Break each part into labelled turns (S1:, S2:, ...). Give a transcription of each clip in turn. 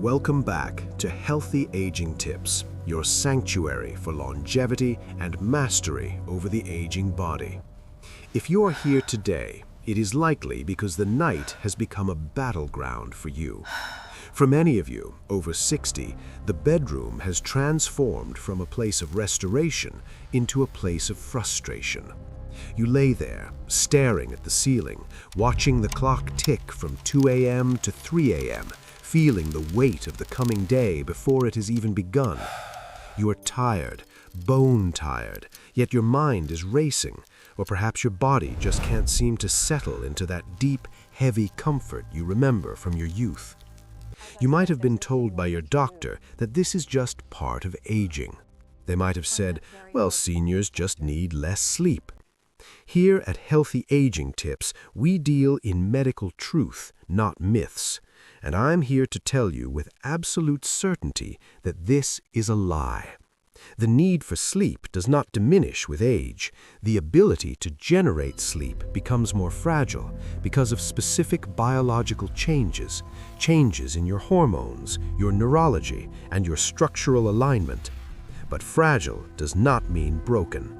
S1: Welcome back to Healthy Aging Tips, your sanctuary for longevity and mastery over the aging body. If you are here today, it is likely because the night has become a battleground for you. For many of you, over 60, the bedroom has transformed from a place of restoration into a place of frustration. You lay there, staring at the ceiling, watching the clock tick from 2 a.m. to 3 a.m., feeling the weight of the coming day before it has even begun. You are tired, bone tired, yet your mind is racing, or perhaps your body just can't seem to settle into that deep, heavy comfort you remember from your youth. You might have been told by your doctor that this is just part of aging. They might have said, well, seniors just need less sleep. Here at Healthy Aging Tips, we deal in medical truth, not myths. And I'm here to tell you with absolute certainty that this is a lie. The need for sleep does not diminish with age. The ability to generate sleep becomes more fragile because of specific biological changes, changes in your hormones, your neurology, and your structural alignment. But fragile does not mean broken.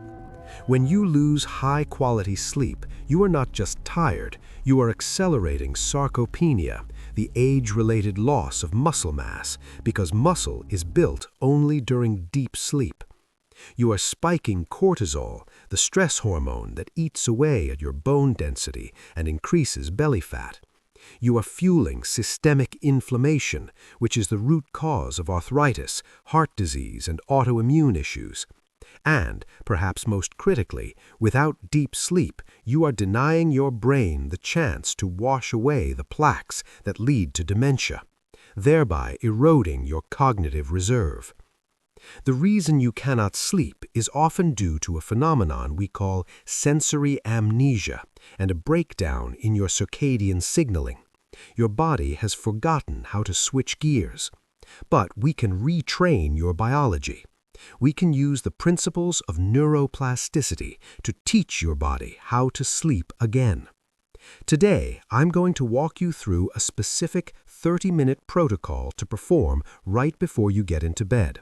S1: When you lose high-quality sleep, you are not just tired, you are accelerating sarcopenia, the age-related loss of muscle mass, because muscle is built only during deep sleep. You are spiking cortisol, the stress hormone that eats away at your bone density and increases belly fat. You are fueling systemic inflammation, which is the root cause of arthritis, heart disease, and autoimmune issues. And, perhaps most critically, without deep sleep, you are denying your brain the chance to wash away the plaques that lead to dementia, thereby eroding your cognitive reserve. The reason you cannot sleep is often due to a phenomenon we call sensory amnesia and a breakdown in your circadian signaling. Your body has forgotten how to switch gears. But we can retrain your biology. We can use the principles of neuroplasticity to teach your body how to sleep again. Today, I'm going to walk you through a specific 30-minute protocol to perform right before you get into bed.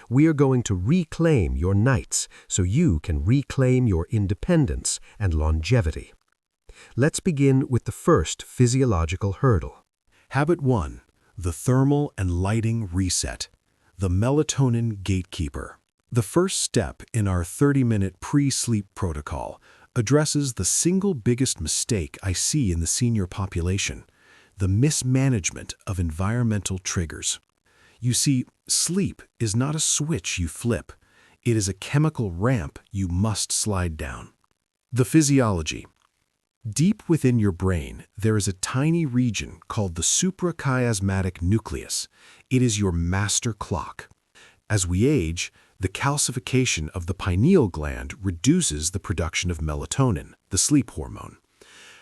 S1: We are going to reclaim your nights so you can reclaim your independence and longevity. Let's begin with the first physiological hurdle.
S2: Habit 1. The thermal and lighting reset. The melatonin gatekeeper. The first step in our 30-minute pre-sleep protocol addresses the single biggest mistake I see in the senior population, the mismanagement of environmental triggers. You see, sleep is not a switch you flip. It is a chemical ramp you must slide down. The physiology. Deep within your brain, there is a tiny region called the suprachiasmatic nucleus. It is your master clock. As we age, the calcification of the pineal gland reduces the production of melatonin, the sleep hormone.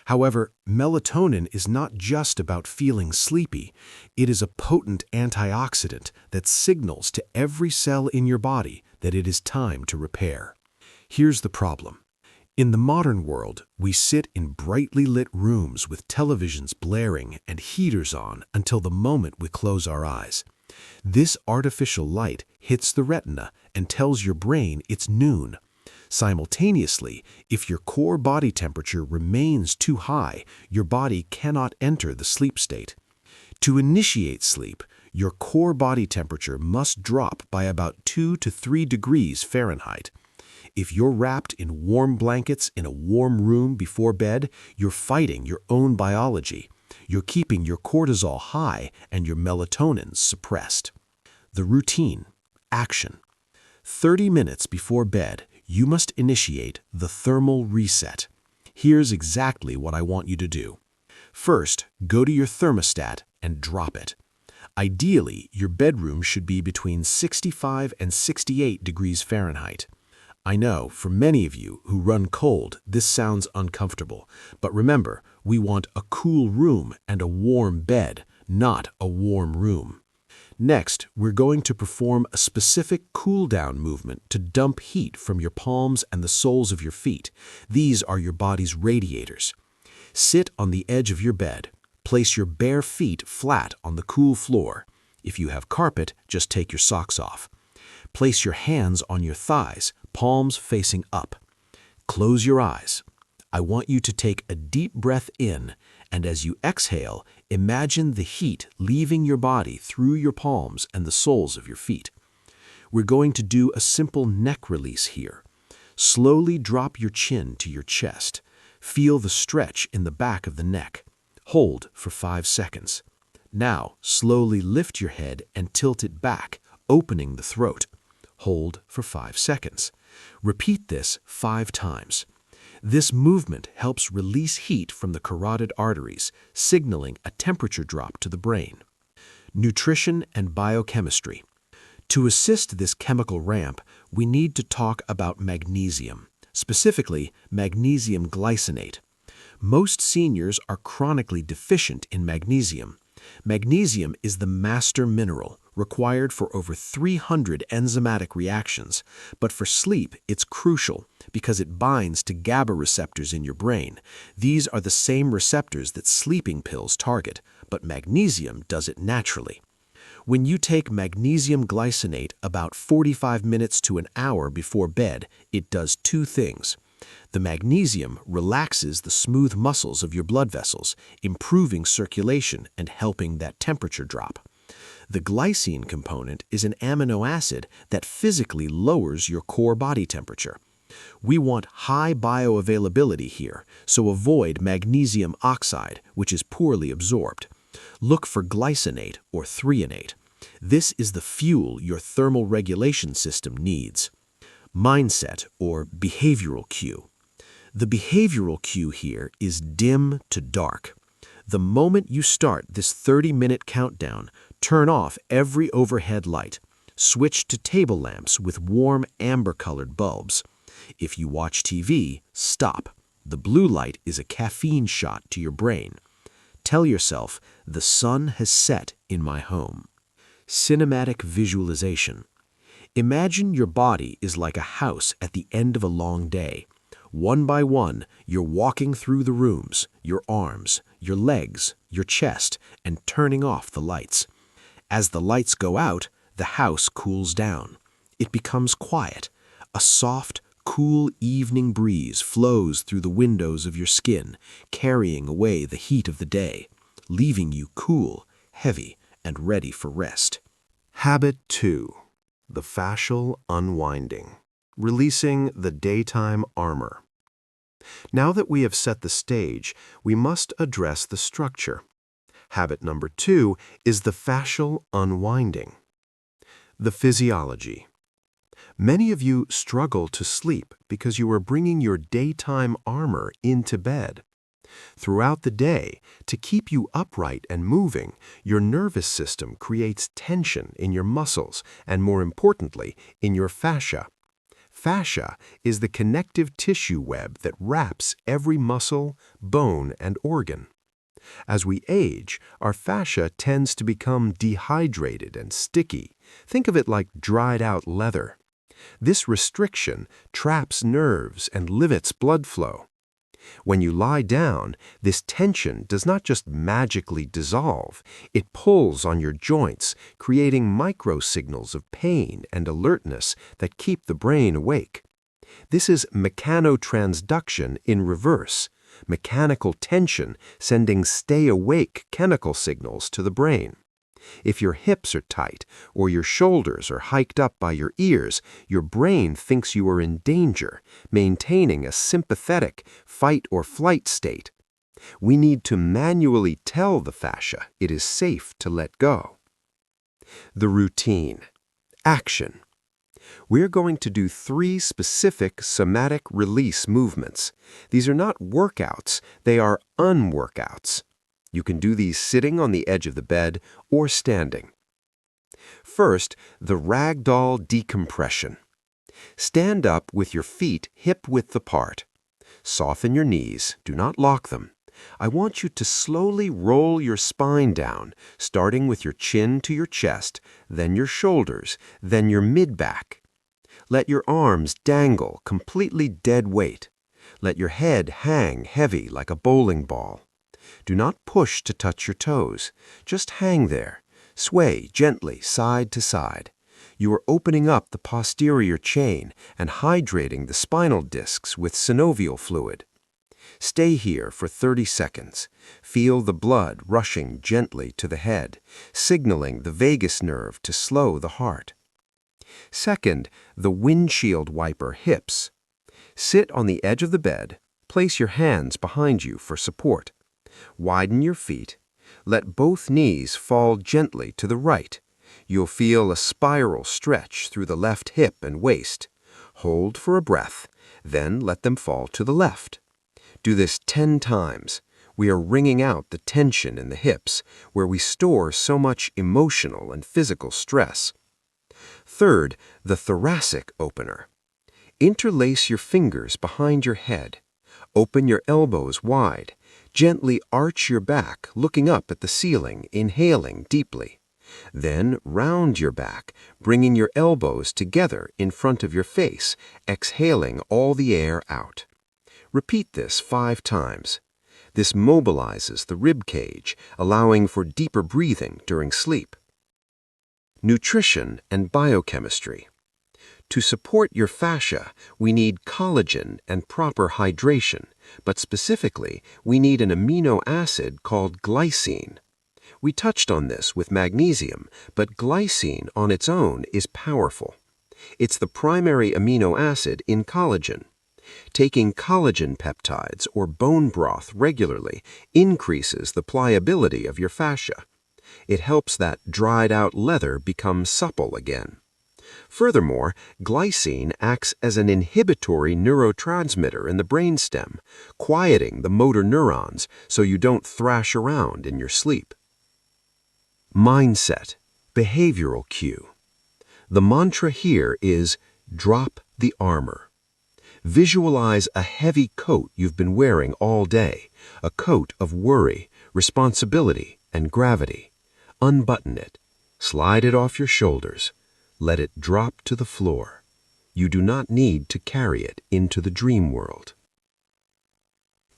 S2: However, melatonin is not just about feeling sleepy. It is a potent antioxidant that signals to every cell in your body that it is time to repair. Here's the problem. In the modern world, we sit in brightly lit rooms with televisions blaring and heaters on until the moment we close our eyes. This artificial light hits the retina and tells your brain it's noon. Simultaneously, if your core body temperature remains too high, your body cannot enter the sleep state. To initiate sleep, your core body temperature must drop by about 2 to 3 degrees Fahrenheit. If you're wrapped in warm blankets in a warm room before bed, you're fighting your own biology. You're keeping your cortisol high and your melatonin suppressed. The routine. Action. 30 minutes before bed, you must initiate the thermal reset. Here's exactly what I want you to do. First, go to your thermostat and drop it. Ideally, your bedroom should be between 65 and 68 degrees Fahrenheit. I know, for many of you who run cold, this sounds uncomfortable, but remember, we want a cool room and a warm bed, not a warm room. Next, we're going to perform a specific cool-down movement to dump heat from your palms and the soles of your feet. These are your body's radiators. Sit on the edge of your bed. Place your bare feet flat on the cool floor.
S1: If you have carpet, just take your socks off. Place your hands on your thighs, palms facing up. Close your eyes. I want you to take a deep breath in, and as you exhale, imagine the heat leaving your body through your palms and the soles of your feet. We're going to do a simple neck release here. Slowly drop your chin to your chest. Feel the stretch in the back of the neck. Hold for 5 seconds. Now, slowly lift your head and tilt it back, opening the throat. Hold for 5 seconds. Repeat this 5 times. This movement helps release heat from the carotid arteries, signaling a temperature drop to the brain. Nutrition and biochemistry. To assist this chemical ramp, we need to talk about magnesium, specifically magnesium glycinate. Most seniors are chronically deficient in magnesium. Magnesium is the master mineral, required for over 300 enzymatic reactions, but for sleep it's crucial because it binds to GABA receptors in your brain. These are the same receptors that sleeping pills target, but magnesium does it naturally. When you take magnesium glycinate about 45 minutes to an hour before bed, it does 2 things. The magnesium relaxes the smooth muscles of your blood vessels, improving circulation and helping that temperature drop. The glycine component is an amino acid that physically lowers your core body temperature. We want high bioavailability here, so avoid magnesium oxide, which is poorly absorbed. Look for glycinate or threonate. This is the fuel your thermal regulation system needs. Mindset or behavioral cue. The behavioral cue here is dim to dark. The moment you start this 30-minute countdown, turn off every overhead light. Switch to table lamps with warm amber-colored bulbs. If you watch TV, stop. The blue light is a caffeine shot to your brain. Tell yourself, the sun has set in my home. Cinematic visualization. Imagine your body is like a house at the end of a long day. One by one, you're walking through the rooms, your arms, your legs, your chest, and turning off the lights. As the lights go out, the house cools down. It becomes quiet. A soft, cool evening breeze flows through the windows of your skin, carrying away the heat of the day, leaving you cool, heavy, and ready for rest.
S2: Habit 2. The fascial unwinding. Releasing the daytime armor. Now that we have set the stage, we must address the structure. Habit number 2 is the fascial unwinding. The physiology. Many of you struggle to sleep because you are bringing your daytime armor into bed. Throughout the day, to keep you upright and moving, your nervous system creates tension in your muscles and, more importantly, in your fascia. Fascia is the connective tissue web that wraps every muscle, bone, and organ. As we age, our fascia tends to become dehydrated and sticky. Think of it like dried-out leather. This restriction traps nerves and limits blood flow. When you lie down, this tension does not just magically dissolve, it pulls on your joints, creating microsignals of pain and alertness that keep the brain awake. This is mechanotransduction in reverse, mechanical tension sending stay-awake chemical signals to the brain. If your hips are tight or your shoulders are hiked up by your ears, your brain thinks you are in danger, maintaining a sympathetic fight-or-flight state. We need to manually tell the fascia it is safe to let go. The routine. Action. We're going to do 3 specific somatic release movements. These are not workouts, they are unworkouts. You can do these sitting on the edge of the bed or standing. First, the ragdoll decompression. Stand up with your feet hip-width apart. Soften your knees, do not lock them. I want you to slowly roll your spine down, starting with your chin to your chest, then your shoulders, then your mid-back. Let your arms dangle, completely dead weight. Let your head hang heavy like a bowling ball. Do not push to touch your toes. Just hang there.
S1: Sway gently side to side. You are opening up the posterior chain and hydrating the spinal discs with synovial fluid. Stay here for 30 seconds. Feel the blood rushing gently to the head, signaling the vagus nerve to slow the heart. Second, the windshield wiper hips. Sit on the edge of the bed. Place your hands behind you for support. Widen your feet. Let both knees fall gently to the right. You'll feel a spiral stretch through the left hip and waist. Hold for a breath, then let them fall to the left. Do this 10 times. We are wringing out the tension in the hips, where we store so much emotional and physical stress. Third, the thoracic opener. Interlace your fingers behind your head. Open your elbows wide. Gently arch your back, looking up at the ceiling, inhaling deeply. Then round your back, bringing your elbows together in front of your face, exhaling all the air out. Repeat this 5 times. This mobilizes the rib cage, allowing for deeper breathing during sleep. Nutrition and biochemistry. To support your fascia, we need collagen and proper hydration, but specifically, we need an amino acid called glycine. We touched on this with magnesium, but glycine on its own is powerful. It's the primary amino acid in collagen. Taking collagen peptides or bone broth regularly increases the pliability of your fascia. It helps that dried-out leather become supple again. Furthermore, glycine acts as an inhibitory neurotransmitter in the brainstem, quieting the motor neurons so you don't thrash around in your sleep. Mindset, behavioral cue. The mantra here is, drop the armor. Visualize a heavy coat you've been wearing all day, a coat of worry, responsibility, and gravity. Unbutton it. Slide it off your shoulders. Let it drop to the floor. You do not need to carry it into the dream world.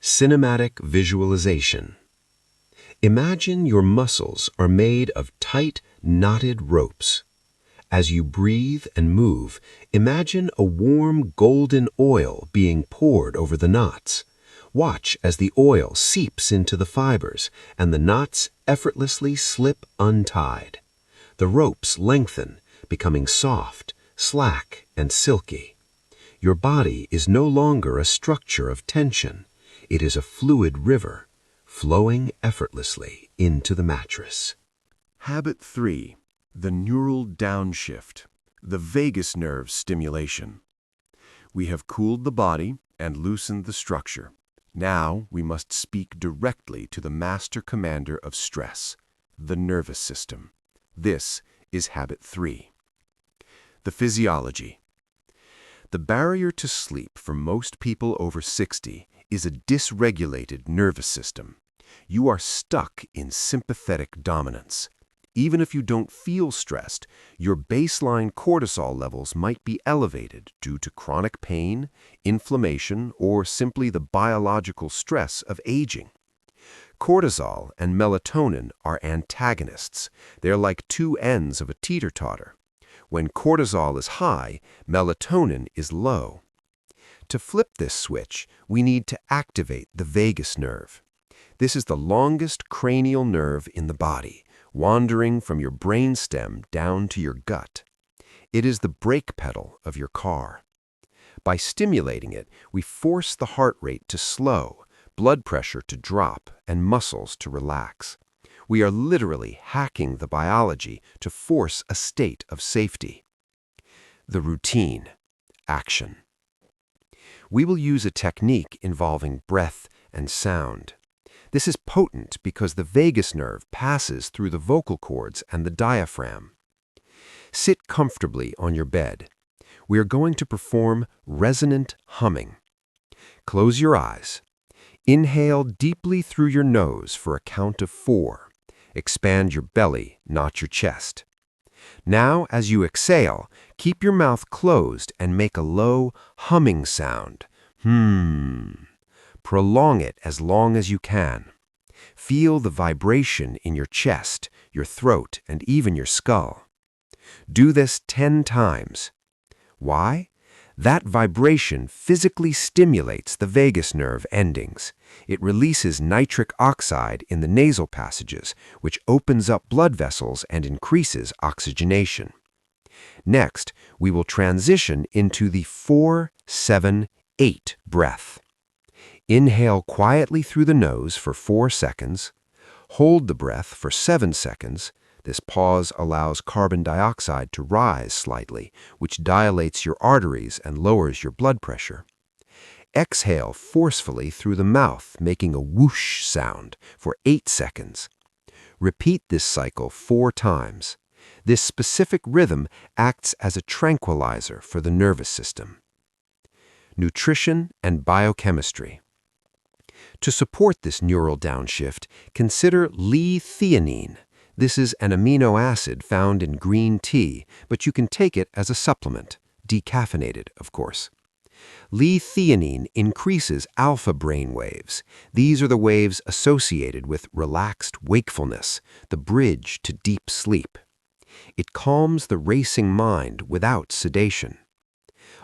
S1: Cinematic visualization. Imagine your muscles are made of tight, knotted ropes. As you breathe and move, imagine a warm golden oil being poured over the knots. Watch as the oil seeps into the fibers and the knots effortlessly slip untied. The ropes lengthen, becoming soft, slack, and silky. Your body is no longer a structure of tension. It is a fluid river, flowing effortlessly into the mattress.
S2: Habit 3. The neural downshift, the vagus nerve stimulation. We have cooled the body and loosened the structure. Now we must speak directly to the master commander of stress, the nervous system. This is Habit 3. The physiology. The barrier to sleep for most people over 60 is a dysregulated nervous system. You are stuck in sympathetic dominance. Even if you don't feel stressed, your baseline cortisol levels might be elevated due to chronic pain, inflammation, or simply the biological stress of aging. Cortisol and melatonin are antagonists. They're like two ends of a teeter-totter. When cortisol is high, melatonin is low. To flip this switch, we need to activate the vagus nerve. This is the longest cranial nerve in the body, wandering from your brainstem down to your gut. It is the brake pedal of your car. By stimulating it, we force the heart rate to slow, blood pressure to drop, and muscles to relax. We are literally hacking the biology to force a state of safety. The routine, action. We will use a technique involving breath and sound. This is potent because the vagus nerve passes through the vocal cords and the diaphragm. Sit comfortably on your bed. We are going to perform resonant humming. Close your eyes. Inhale deeply through your nose for a count of 4. Expand your belly, not your chest. Now, as you exhale, keep your mouth closed and make a low humming sound. Prolong it as long as you can.
S3: Feel the vibration in your chest, your throat, and even your skull. Do this 10 times. Why? That vibration physically stimulates the vagus nerve endings. It releases nitric oxide in the nasal passages, which opens up blood vessels and increases oxygenation. Next, we will transition into the 4-7-8 breath. Inhale quietly through the nose for 4 seconds. Hold the breath for 7 seconds. This pause allows carbon dioxide to rise slightly, which dilates your arteries and lowers your blood pressure. Exhale forcefully through the mouth, making a whoosh sound for 8 seconds. Repeat this cycle 4 times. This specific rhythm acts as a tranquilizer for the nervous system. Nutrition and biochemistry. To support this neural downshift, consider L-theanine. This is an amino acid found in green tea, but you can take it as a supplement, decaffeinated, of course. L-theanine increases alpha brain waves. These are the waves associated with relaxed wakefulness, the bridge to deep sleep. It calms the racing mind without sedation.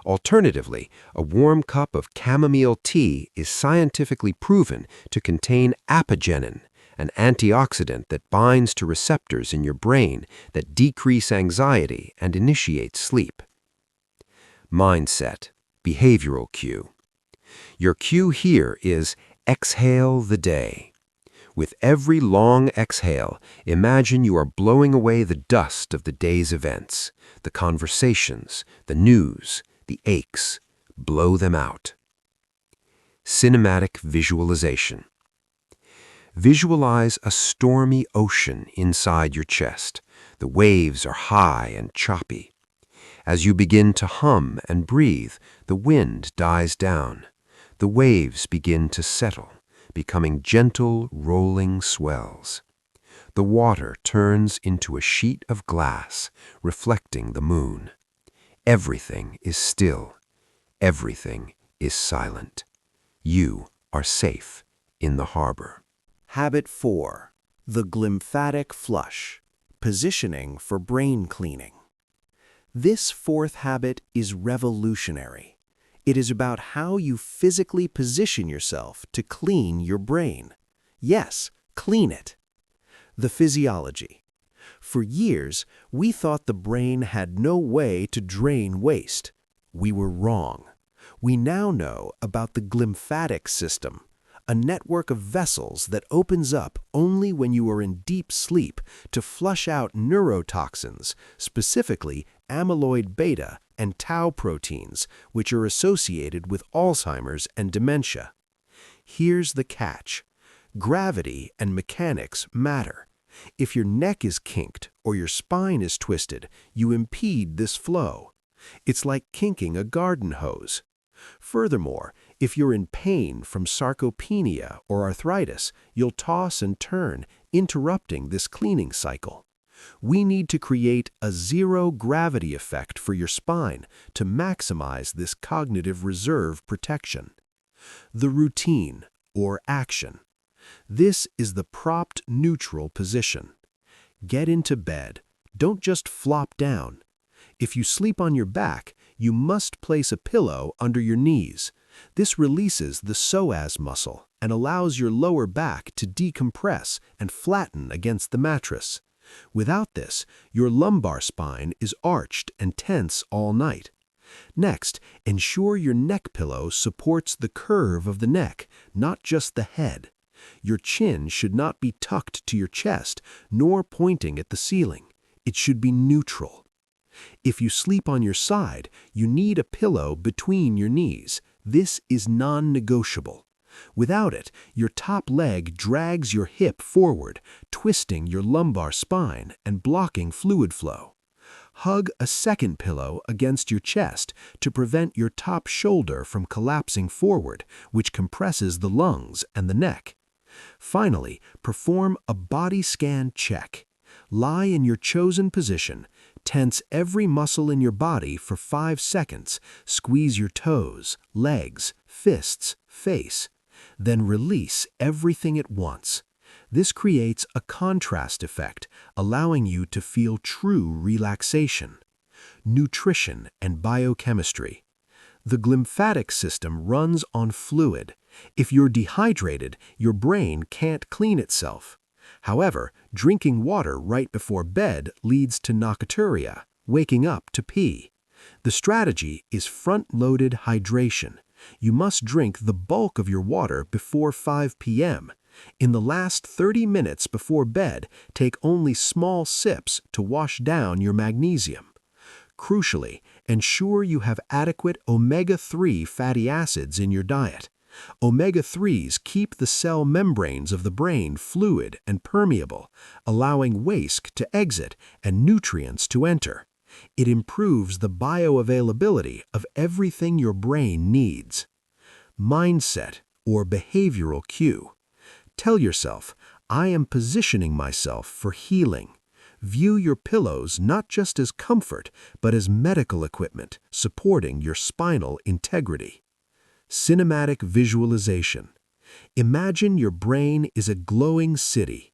S3: Alternatively, a warm cup of chamomile tea is scientifically proven to contain apigenin, an antioxidant that binds to receptors in your brain that decrease anxiety and initiate sleep. Mindset, behavioral cue. Your cue here is exhale the day. With every long exhale, imagine you are blowing away the dust of the day's events, the conversations, the news, the aches. Blow them out. Cinematic visualization. Visualize a stormy ocean inside your chest. The waves are high and choppy. As you begin to hum and breathe, the wind dies down. The waves begin to settle, becoming gentle, rolling swells. The water turns into a sheet of glass, reflecting the moon. Everything is still. Everything is silent. You are safe in the harbor.
S1: Habit 4. The glymphatic flush. Positioning for brain cleaning. This fourth habit is revolutionary. It is about how you physically position yourself to clean your brain. Yes, clean it. The physiology. For years, we thought the brain had no way to drain waste. We were wrong. We now know about the glymphatic system, a network of vessels that opens up only when you are in deep sleep to flush out neurotoxins, specifically amyloid beta and tau proteins, which are associated with Alzheimer's and dementia. Here's the catch. Gravity and mechanics matter. If your neck is kinked or your spine is twisted, you impede this flow. It's like kinking a garden hose. Furthermore, if you're in pain from sarcopenia or arthritis, you'll toss and turn, interrupting this cleaning cycle. We need to create a zero-gravity effect for your spine to maximize this cognitive reserve protection. The routine, or action. This is the propped neutral position. Get into bed. Don't just flop down. If you sleep on your back, you must place a pillow under your knees. This releases the psoas muscle and allows your lower back to decompress and flatten against the mattress. Without this, your lumbar spine is arched and tense all night. Next, ensure your neck pillow supports the curve of the neck, not just the head. Your chin should not be tucked to your chest, nor pointing at the ceiling. It should be neutral. If you sleep on your side, you need a pillow between your knees. This is non-negotiable. Without it, your top leg drags your hip forward, twisting your lumbar spine and blocking fluid flow. Hug a second pillow against your chest to prevent your top shoulder from collapsing forward, which compresses the lungs and the neck. Finally, perform a body scan check. Lie in your chosen position. Tense every muscle in your body for 5 seconds. Squeeze your toes, legs, fists, face. Then release everything at once.
S2: This creates a contrast effect, allowing you to feel true relaxation. Nutrition and biochemistry. The glymphatic system runs on fluid. If you're dehydrated, your brain can't clean itself. However, drinking water right before bed leads to nocturia, waking up to pee. The strategy is front-loaded hydration. You must drink the bulk of your water before 5 p.m. In the last 30 minutes before bed, take only small sips to wash down your magnesium. Crucially, ensure you have adequate omega-3 fatty acids in your diet. Omega-3s keep the cell membranes of the brain fluid and permeable, allowing waste to exit and nutrients to enter. It improves the bioavailability of everything your brain needs. Mindset or behavioral cue. Tell yourself, I am positioning myself for healing. View your pillows not just as comfort, but as medical equipment supporting your spinal integrity. Cinematic visualization. Imagine your brain is a glowing city.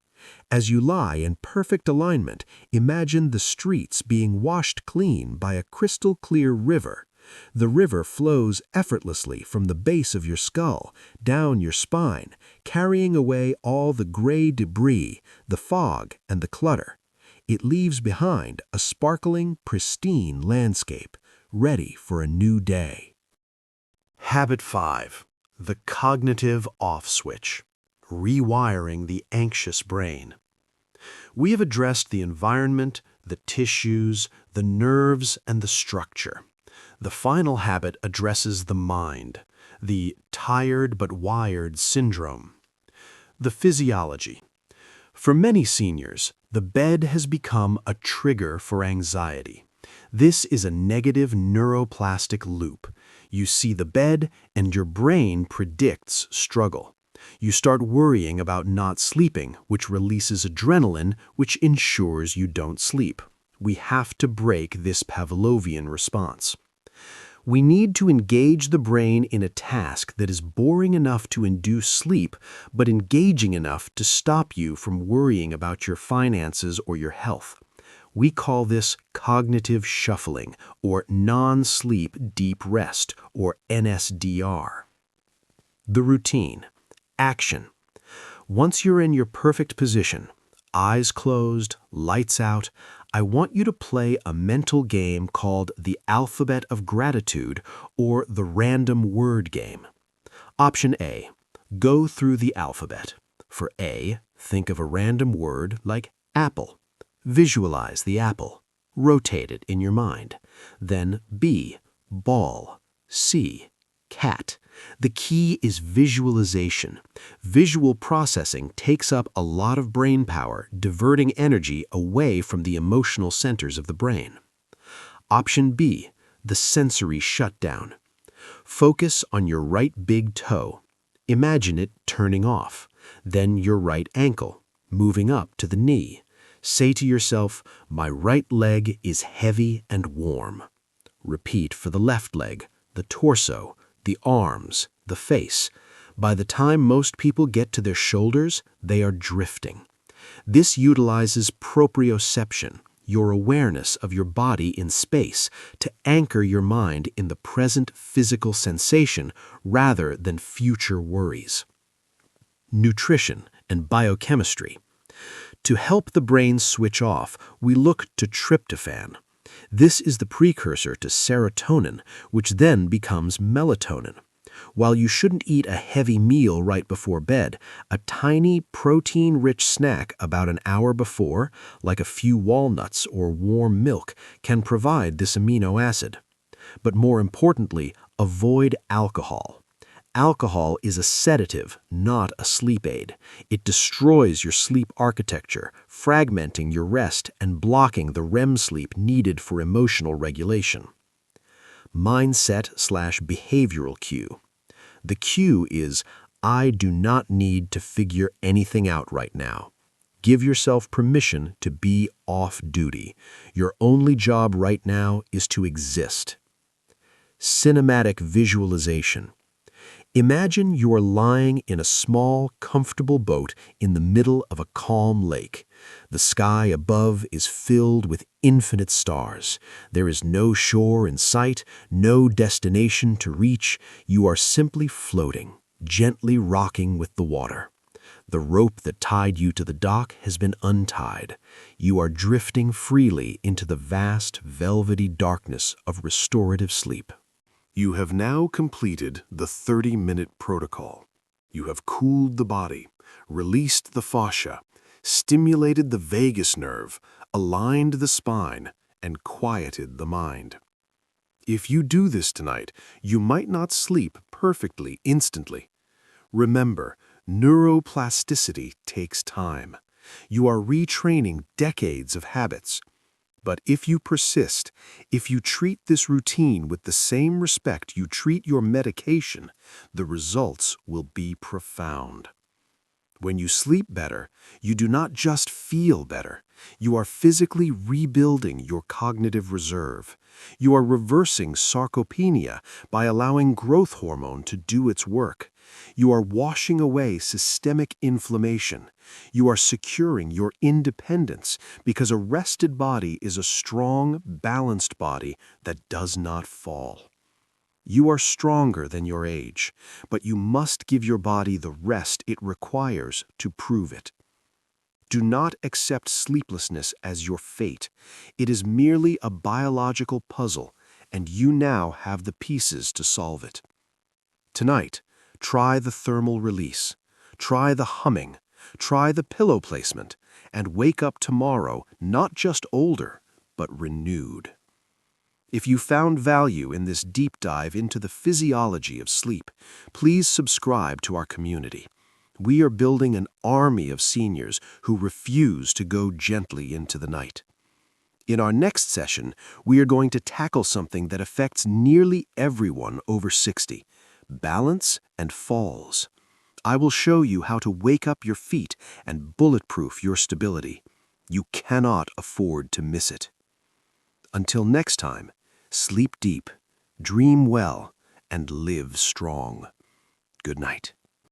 S2: As you lie in perfect alignment, imagine the streets being washed clean by a crystal-clear river. The river flows effortlessly from the base of your skull, down your spine, carrying away all the gray debris, the fog, and the clutter. It leaves behind a sparkling, pristine landscape, ready for a new day.
S1: Habit 5. The cognitive off switch. Rewiring the anxious brain. We have addressed the environment, the tissues, the nerves, and the structure. The final habit addresses the mind, the tired but wired syndrome. The physiology. For many seniors, the bed has become a trigger for anxiety. This is a negative neuroplastic loop. You see the bed, and your brain predicts struggle. You start worrying about not sleeping, which releases adrenaline, which ensures you don't sleep. We have to break this Pavlovian response. We need to engage the brain in a task that is boring enough to induce sleep, but engaging enough to stop you from worrying about your finances or your health. We call this cognitive shuffling, or non-sleep deep rest, or NSDR. The routine. Action. Once you're in your perfect position, eyes closed, lights out, I want you to play a mental game called the Alphabet of Gratitude, or the Random Word Game. Option A. Go through the alphabet. For A, think of a random word like apple. Visualize the apple. Rotate it in your mind. Then B, ball. C, cat. The key is visualization. Visual processing takes up a lot of brain power, diverting energy away from the emotional centers of the brain. Option B, the sensory shutdown. Focus on your right big toe. Imagine it turning off. Then your right ankle, moving up to the knee. Say to yourself, my right leg is heavy and warm. Repeat for the left leg, the torso, the arms, the face. By the time most people get to their shoulders, they are drifting. This utilizes proprioception, your awareness of your body in space, to anchor your mind in the present physical sensation rather than future worries. Nutrition and biochemistry. To help the brain switch off, we look to tryptophan. This is the precursor to serotonin, which then becomes melatonin. While you shouldn't eat a heavy meal right before bed, a tiny protein-rich snack about an hour before, like a few walnuts or warm milk, can provide this amino acid. But more importantly, avoid alcohol. Alcohol is a sedative, not a sleep aid. It destroys your sleep architecture, fragmenting your rest and blocking the REM sleep needed for emotional regulation. Mindset/behavioral cue. The cue is, I do not need to figure anything out right now. Give yourself permission to be off duty. Your only job right now is to exist. Cinematic visualization. Imagine you're lying in a small, comfortable boat in the middle of a calm lake. The sky above is filled with infinite stars. There is no shore in sight, no destination to reach. You are simply floating, gently rocking with the water. The rope that tied you to the dock has been untied. You are drifting freely into the vast, velvety darkness of restorative sleep.
S2: You have now completed the 30-minute protocol. You have cooled the body, released the fascia, stimulated the vagus nerve, aligned the spine, and quieted the mind. If you do this tonight, you might not sleep perfectly instantly. Remember, neuroplasticity takes time. You are retraining decades of habits. But if you persist, if you treat this routine with the same respect you treat your medication, the results will be profound. When you sleep better, you do not just feel better. You are physically rebuilding your cognitive reserve. You are reversing sarcopenia by allowing growth hormone to do its work. You are washing away systemic inflammation. You are securing your independence because a rested body is a strong, balanced body that does not fall. You are stronger than your age, but you must give your body the rest it requires to prove it. Do not accept sleeplessness as your fate. It is merely a biological puzzle, and you now have the pieces to solve it. Tonight, try the thermal release, try the humming, try the pillow placement, and wake up tomorrow not just older, but renewed. If you found value in this deep dive into the physiology of sleep, please subscribe to our community. We are building an army of seniors who refuse to go gently into the night. In our next session, we are going to tackle something that affects nearly everyone over 60, balance and falls. I will show you how to wake up your feet and bulletproof your stability. You cannot afford to miss it. Until next time, sleep deep, dream well, and live strong. Good night.